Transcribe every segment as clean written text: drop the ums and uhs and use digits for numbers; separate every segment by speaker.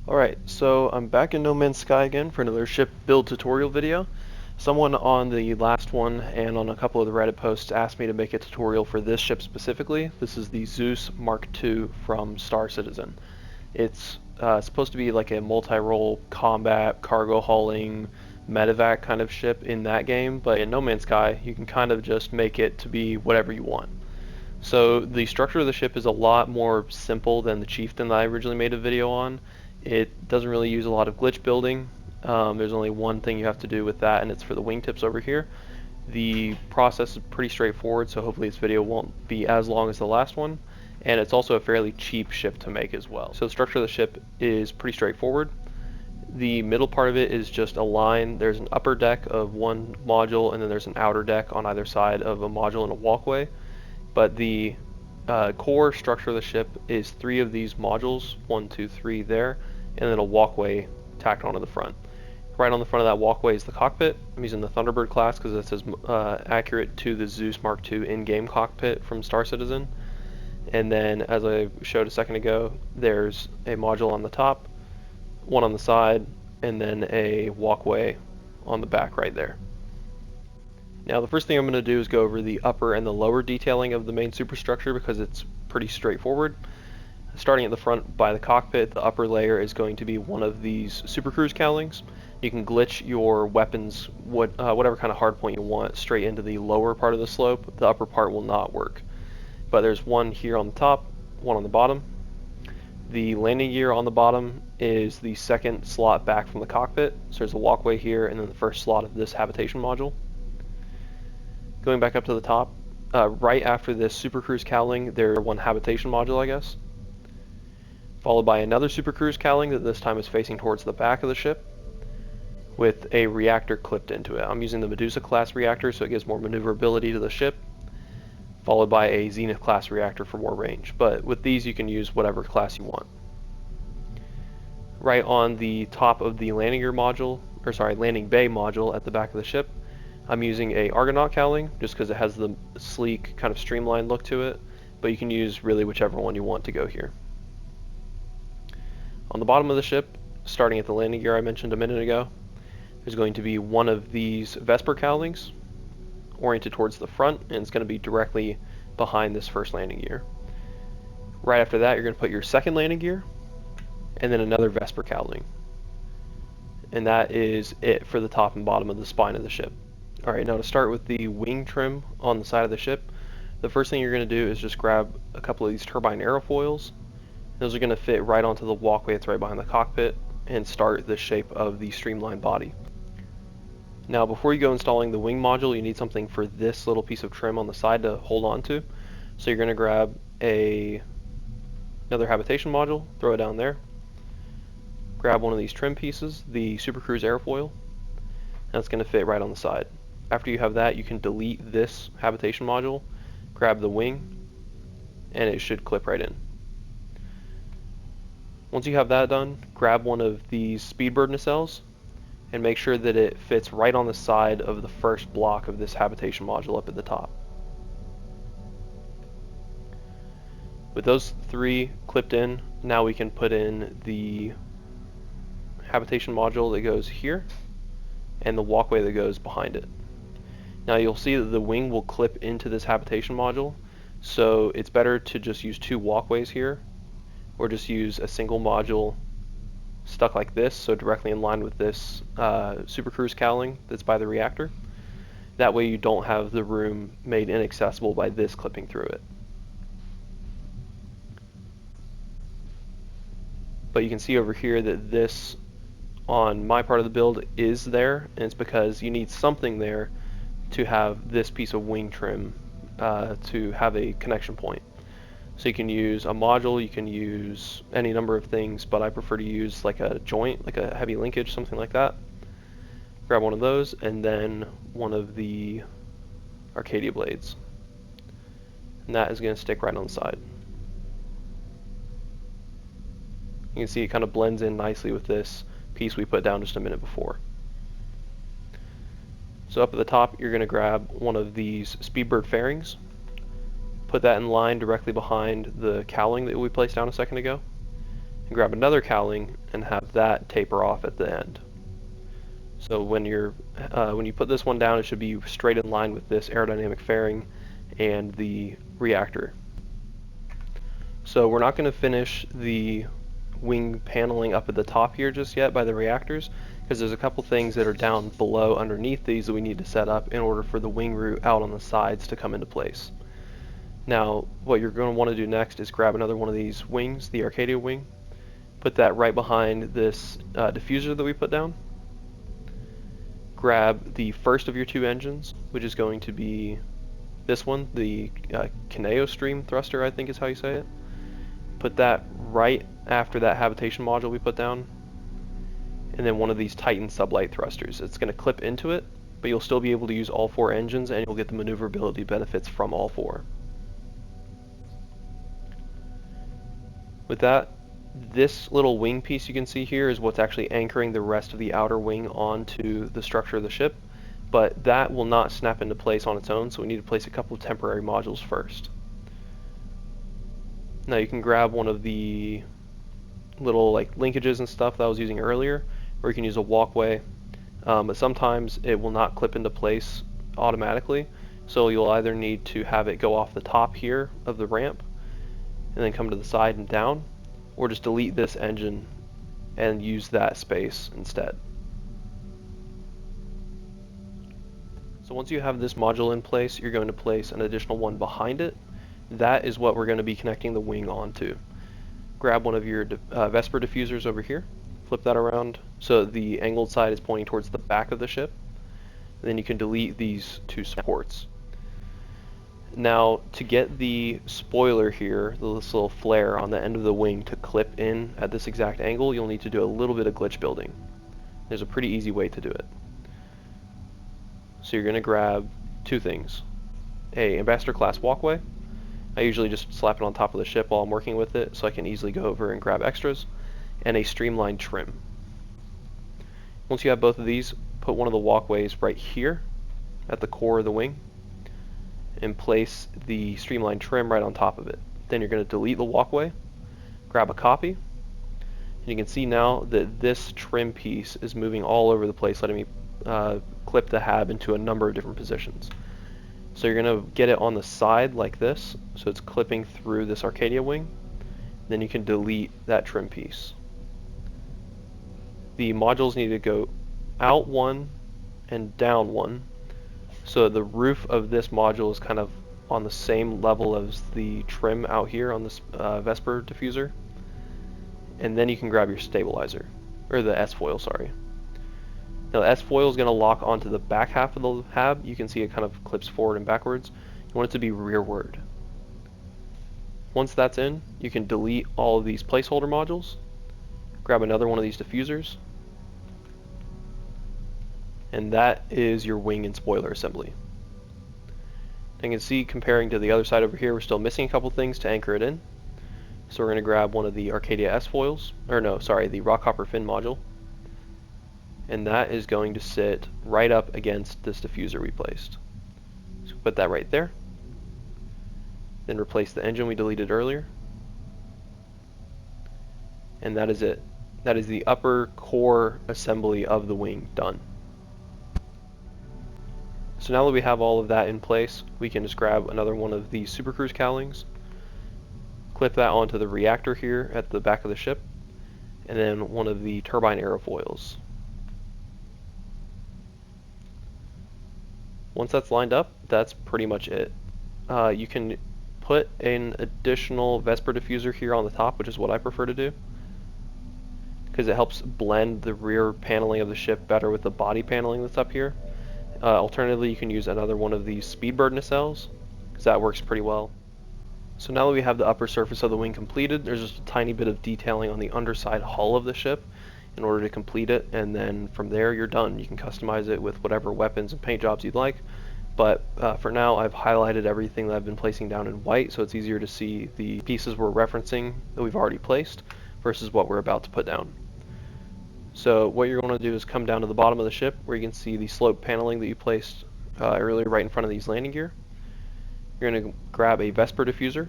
Speaker 1: Alright, so I'm back in No Man's Sky again for another ship build tutorial video. Someone on the last one and on a couple of the Reddit posts asked me to make a tutorial for this ship specifically. This is the Zeus Mark II from Star Citizen. It's supposed to be like a multi-role combat, cargo hauling, medevac kind of ship in that game, but in No Man's Sky you can kind of just make it to be whatever you want. So the structure of the ship is a lot more simple than the Chieftain that I originally made a video on. It doesn't really use a lot of glitch building. There's only one thing you have to do with that, and it's for the wingtips over here. The process is pretty straightforward, so hopefully this video won't be as long as the last one. And it's also a fairly cheap ship to make as well. So the structure of the ship is pretty straightforward. The middle part of it is just a line. There's an upper deck of one module, and then there's an outer deck on either side of a module and a walkway. But the core structure of the ship is 3 of these modules, 1, 2, 3 there, and then a walkway tacked onto the front. Right on the front of that walkway is the cockpit. I'm using the Thunderbird class because it's as accurate to the Zeus Mark II in-game cockpit from Star Citizen. And then, as I showed a second ago, there's a module on the top, one on the side, and then a walkway on the back right there. Now the first thing I'm going to do is go over the upper and the lower detailing of the main superstructure because it's pretty straightforward. Starting at the front by the cockpit, the upper layer is going to be one of these Super Cruise cowlings. You can glitch your weapons, whatever kind of hardpoint you want, straight into the lower part of the slope. The upper part will not work. But there's one here on the top, one on the bottom. The landing gear on the bottom is the second slot back from the cockpit. So there's a walkway here and then the first slot of this habitation module. Going back up to the top, right after this Super Cruise cowling, there's one habitation module, I guess. Followed by another Super Cruise cowling that this time is facing towards the back of the ship with a reactor clipped into it. I'm using the Medusa class reactor so it gives more maneuverability to the ship, followed by a Zenith class reactor for more range. But with these you can use whatever class you want. Right on the top of the landing bay module at the back of the ship, I'm using a Argonaut cowling just because it has the sleek kind of streamlined look to it, but you can use really whichever one you want to go here. On the bottom of the ship, starting at the landing gear I mentioned a minute ago, there's going to be one of these Vesper cowlings oriented towards the front, and it's going to be directly behind this first landing gear. Right after that you're going to put your second landing gear and then another Vesper cowling. And that is it for the top and bottom of the spine of the ship. Alright, now to start with the wing trim on the side of the ship, the first thing you're going to do is just grab a couple of these turbine aerofoils. Those are going to fit right onto the walkway that's right behind the cockpit and start the shape of the streamlined body. Now before you go installing the wing module, you need something for this little piece of trim on the side to hold on to. So you're going to grab another habitation module, throw it down there. Grab one of these trim pieces, the Super Cruise airfoil, and that's going to fit right on the side. After you have that, you can delete this habitation module, grab the wing, and it should clip right in. Once you have that done, grab one of these Speedbird nacelles and make sure that it fits right on the side of the first block of this habitation module up at the top. With those 3 clipped in, now we can put in the habitation module that goes here and the walkway that goes behind it. Now you'll see that the wing will clip into this habitation module, so it's better to just use 2 walkways here or just use a single module stuck like this, so directly in line with this Super Cruise cowling that's by the reactor. That way you don't have the room made inaccessible by this clipping through it. But you can see over here that this on my part of the build is there, and it's because you need something there to have this piece of wing trim to have a connection point. So you can use a module, you can use any number of things, but I prefer to use like a joint, like a heavy linkage, something like that. Grab one of those and then one of the Arcadia blades. And that is going to stick right on the side. You can see it kind of blends in nicely with this piece we put down just a minute before. So up at the top you're going to grab one of these Speedbird fairings, put that in line directly behind the cowling that we placed down a second ago, and grab another cowling and have that taper off at the end. So when you put this one down, it should be straight in line with this aerodynamic fairing and the reactor. So we're not going to finish the wing paneling up at the top here just yet by the reactors, because there's a couple things that are down below underneath these that we need to set up in order for the wing root out on the sides to come into place. Now what you're going to want to do next is grab another one of these wings, the Arcadia wing, put that right behind this diffuser that we put down. Grab the first of your two engines, which is going to be this one, the Kineo stream thruster, I think is how you say it. Put that right after that habitation module we put down, and then one of these Titan sublight thrusters. It's going to clip into it, but you'll still be able to use all four engines and you'll get the maneuverability benefits from all four. With that, this little wing piece you can see here is what's actually anchoring the rest of the outer wing onto the structure of the ship, but that will not snap into place on its own, so we need to place a couple of temporary modules first. Now you can grab one of the little linkages and stuff that I was using earlier, or you can use a walkway, but sometimes it will not clip into place automatically, so you'll either need to have it go off the top here of the ramp and then come to the side and down, or just delete this engine and use that space instead. So once you have this module in place, you're going to place an additional one behind it. That is what we're going to be connecting the wing onto. Grab one of your Vesper diffusers over here, flip that around so the angled side is pointing towards the back of the ship, and then you can delete these two supports. Now to get the spoiler here, this little flare on the end of the wing to clip in at this exact angle, you'll need to do a little bit of glitch building. There's a pretty easy way to do it. So you're going to grab two things. A Ambassador class walkway. I usually just slap it on top of the ship while I'm working with it so I can easily go over and grab extras, and a streamlined trim. Once you have both of these, put one of the walkways right here at the core of the wing and place the streamlined trim right on top of it. Then you're going to delete the walkway, grab a copy, and you can see now that this trim piece is moving all over the place, letting me clip the hab into a number of different positions. So you're going to get it on the side like this, so it's clipping through this Arcadia wing. Then you can delete that trim piece. The modules need to go out one and down one, so the roof of this module is kind of on the same level as the trim out here on this Vesper diffuser. And then you can grab your stabilizer, or the S-foil, sorry. Now the S-foil is going to lock onto the back half of the hab. You can see it kind of clips forward and backwards. You want it to be rearward. Once that's in, you can delete all of these placeholder modules, grab another one of these diffusers, and that is your wing and spoiler assembly. And you can see, comparing to the other side over here, we're still missing a couple things to anchor it in. So we're going to grab one of the Arcadia S-foils, or no, sorry, the Rockhopper fin module, and that is going to sit right up against this diffuser we placed. So put that right there. Then replace the engine we deleted earlier. And that is it. That is the upper core assembly of the wing done. So now that we have all of that in place, we can just grab another one of these Super Cruise cowlings, clip that onto the reactor here at the back of the ship, and then one of the turbine aerofoils. Once that's lined up, that's pretty much it. You can put an additional Vesper diffuser here on the top, which is what I prefer to do, because it helps blend the rear paneling of the ship better with the body paneling that's up here. Alternatively, you can use another one of these Speedbird nacelles, because that works pretty well. So now that we have the upper surface of the wing completed, there's just a tiny bit of detailing on the underside hull of the ship in order to complete it, and then from there you're done. You can customize it with whatever weapons and paint jobs you'd like, but for now I've highlighted everything that I've been placing down in white so it's easier to see the pieces we're referencing that we've already placed versus what we're about to put down. So what you're going to do is come down to the bottom of the ship where you can see the slope paneling that you placed earlier right in front of these landing gear. You're going to grab a Vesper diffuser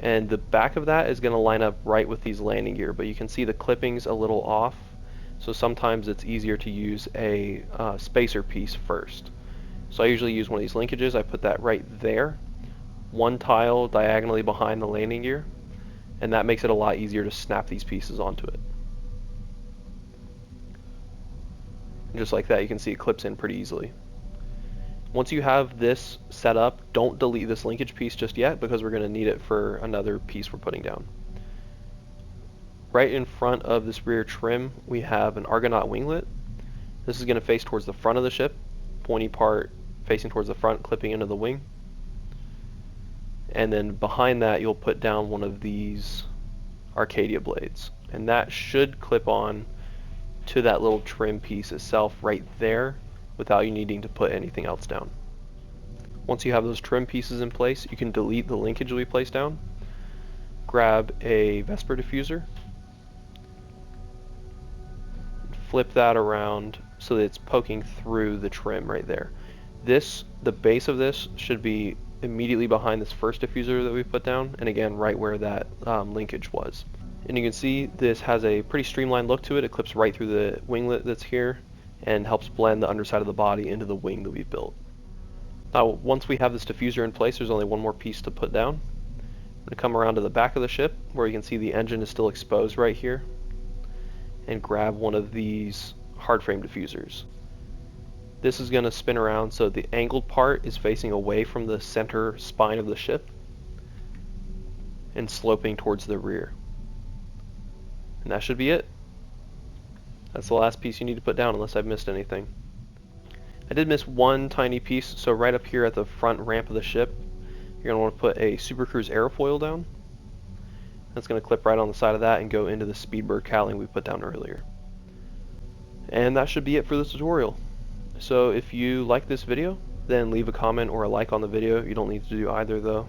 Speaker 1: And the back of that is going to line up right with these landing gear, but you can see the clippings a little off, so sometimes it's easier to use a spacer piece first. So I usually use one of these linkages. I put that right there, one tile diagonally behind the landing gear, and that makes it a lot easier to snap these pieces onto it. And just like that, you can see it clips in pretty easily. Once you have this set up, don't delete this linkage piece just yet, because we're going to need it for another piece we're putting down. Right in front of this rear trim, we have an Argonaut winglet. This is going to face towards the front of the ship, pointy part facing towards the front, clipping into the wing. And then behind that, you'll put down one of these Arcadia blades, and that should clip on to that little trim piece itself right there, without you needing to put anything else down. Once you have those trim pieces in place, you can delete the linkage we placed down, grab a Vesper diffuser, flip that around so that it's poking through the trim right there. The base of this should be immediately behind this first diffuser that we put down, and again right where that linkage was. And you can see this has a pretty streamlined look to it. It clips right through the winglet that's here and helps blend the underside of the body into the wing that we've built. Now, once we have this diffuser in place, there's only one more piece to put down. I'm going to come around to the back of the ship where you can see the engine is still exposed right here, and grab one of these hard frame diffusers. This is going to spin around so the angled part is facing away from the center spine of the ship and sloping towards the rear. And that should be it. That's the last piece you need to put down, unless I've missed anything. I did miss one tiny piece, so right up here at the front ramp of the ship, you're going to want to put a Super Cruise airfoil down. That's going to clip right on the side of that and go into the Speedbird cowling we put down earlier. And that should be it for this tutorial. So if you like this video, then leave a comment or a like on the video. You don't need to do either though.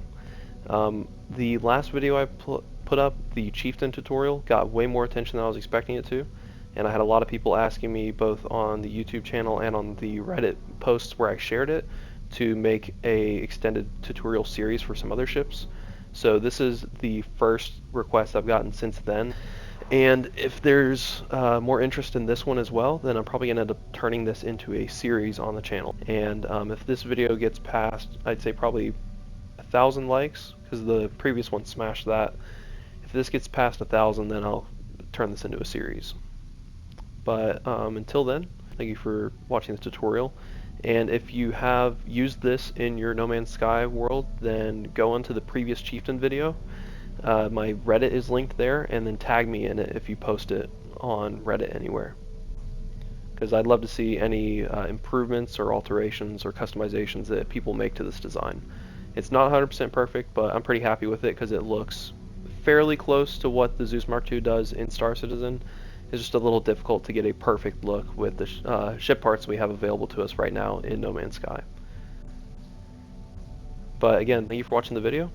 Speaker 1: The last video I put up, the Chieftain tutorial, got way more attention than I was expecting it to. And I had a lot of people asking me both on the YouTube channel and on the Reddit posts where I shared it to make a extended tutorial series for some other ships. So this is the first request I've gotten since then. And if there's more interest in this one as well, then I'm probably going to end up turning this into a series on the channel. And if this video gets past, I'd say probably 1,000 likes, because the previous one smashed that. If this gets past 1,000, then I'll turn this into a series. But until then, thank you for watching this tutorial. And if you have used this in your No Man's Sky world, then go onto the previous Chieftain video. My Reddit is linked there, and then tag me in it if you post it on Reddit anywhere. Because I'd love to see any improvements or alterations or customizations that people make to this design. It's not 100% perfect, but I'm pretty happy with it because it looks fairly close to what the Zeus Mark II does in Star Citizen. It's just a little difficult to get a perfect look with the ship parts we have available to us right now in No Man's Sky. But again, thank you for watching the video,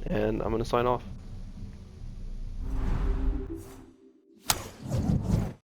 Speaker 1: and I'm going to sign off.